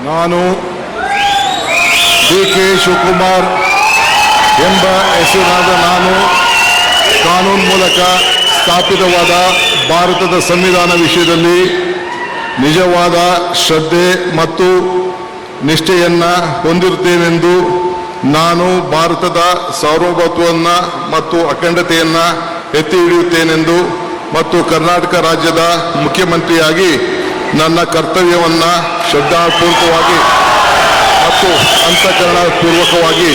ನಾನು ಡಿ.ಕೆ. ಶಿವಕುಮಾರ್ ಎಂಬ ಹೆಸರಿನಾದ ನಾನು ಕಾನೂನು ಮೂಲಕ ಸ್ಥಾಪಿತವಾದ ಭಾರತದ ಸಂವಿಧಾನ ವಿಷಯದಲ್ಲಿ ನಿಜವಾದ ಶ್ರದ್ಧೆ ಮತ್ತು ನಿಷ್ಠೆಯನ್ನು ಹೊಂದಿರುತ್ತೇನೆಂದು ನಾನು ಭಾರತದ ಸಾರ್ವಭೌಮತ್ವವನ್ನು ಮತ್ತು ಅಖಂಡತೆಯನ್ನು ಎತ್ತಿ ಹಿಡಿಯುತ್ತೇನೆಂದು ಮತ್ತು ಕರ್ನಾಟಕ ರಾಜ್ಯದ ಮುಖ್ಯಮಂತ್ರಿಯಾಗಿ ನನ್ನ ಕರ್ತವ್ಯವನ್ನು ಶ್ರದ್ಧಾಪೂರ್ವಕವಾಗಿ ಮತ್ತು ಅಂತಃಕರಣಪೂರ್ವಕವಾಗಿ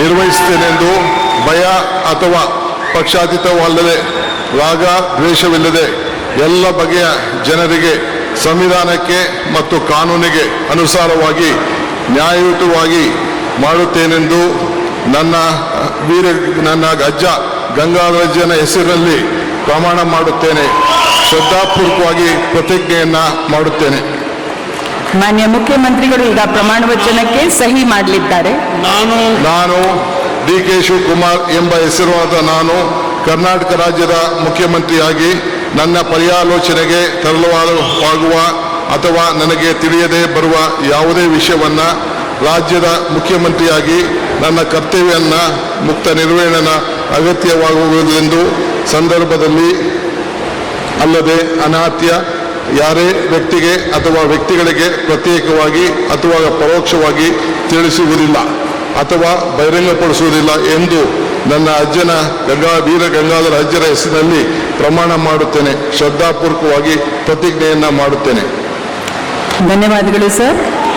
ನಿರ್ವಹಿಸುತ್ತೇನೆಂದು ಭಯ ಅಥವಾ ಪಕ್ಷಾತೀತವಲ್ಲದೆ ರಾಗ ದ್ವೇಷವಿಲ್ಲದೆ ಎಲ್ಲ ಬಗೆಯ ಜನರಿಗೆ ಸಂವಿಧಾನಕ್ಕೆ ಮತ್ತು ಕಾನೂನಿಗೆ ಅನುಸಾರವಾಗಿ ನ್ಯಾಯಯುತವಾಗಿ ಮಾಡುತ್ತೇನೆಂದು ನನ್ನ ಅಜ್ಜ ಗಂಗಾಧರಜ್ಜನ ಹೆಸರಿನಲ್ಲಿ ಪ್ರಮಾಣ ಮಾಡುತ್ತೇನೆ. ಶ್ರದ್ಧಾಪೂರ್ವಕವಾಗಿ ಪ್ರತಿಜ್ಞೆಯನ್ನು ಮಾಡುತ್ತೇನೆ. ಮಾನ್ಯ ಮುಖ್ಯಮಂತ್ರಿಗಳು ಈಗ ಪ್ರಮಾಣ ವಚನಕ್ಕೆ ಸಹಿ ಮಾಡಲಿದ್ದಾರೆ. ನಾನು ಡಿ.ಕೆ. ಶಿವಕುಮಾರ್ ಎಂಬ ಹೆಸರಾದ ನಾನು ಕರ್ನಾಟಕ ರಾಜ್ಯದ ಮುಖ್ಯಮಂತ್ರಿಯಾಗಿ ನನ್ನ ಪರ್ಯಾಲೋಚನೆಗೆ ತರಲಾಗುವ ಅಥವಾ ನನಗೆ ತಿಳಿಯದೇ ಬರುವ ಯಾವುದೇ ವಿಷಯವನ್ನು ರಾಜ್ಯದ ಮುಖ್ಯಮಂತ್ರಿಯಾಗಿ ನನ್ನ ಕರ್ತವ್ಯವನ್ನು ಮುಕ್ತ ನಿರ್ವಹಣೆಯ ಅಗತ್ಯವಾಗುವುದೆಂದು ಸಂದರ್ಭದಲ್ಲಿ ಅಲ್ಲದೆ ಅನಾತ್ಯ ಯಾರೇ ವ್ಯಕ್ತಿಗೆ ಅಥವಾ ವ್ಯಕ್ತಿಗಳಿಗೆ ಪ್ರತ್ಯೇಕವಾಗಿ ಅಥವಾ ಪರೋಕ್ಷವಾಗಿ ತಿಳಿಸುವುದಿಲ್ಲ ಅಥವಾ ಬಹಿರಂಗಪಡಿಸುವುದಿಲ್ಲ ಎಂದು ನನ್ನ ಅಜ್ಜನ ವೀರ ಗಂಗಾಧರ ಅಜ್ಜರ ಹೆಸರಿನಲ್ಲಿ ಪ್ರಮಾಣ ಮಾಡುತ್ತೇನೆ. ಶ್ರದ್ಧಾಪೂರ್ವಕವಾಗಿ ಪ್ರತಿಜ್ಞೆಯನ್ನು ಮಾಡುತ್ತೇನೆ. ಧನ್ಯವಾದಗಳು ಸರ್.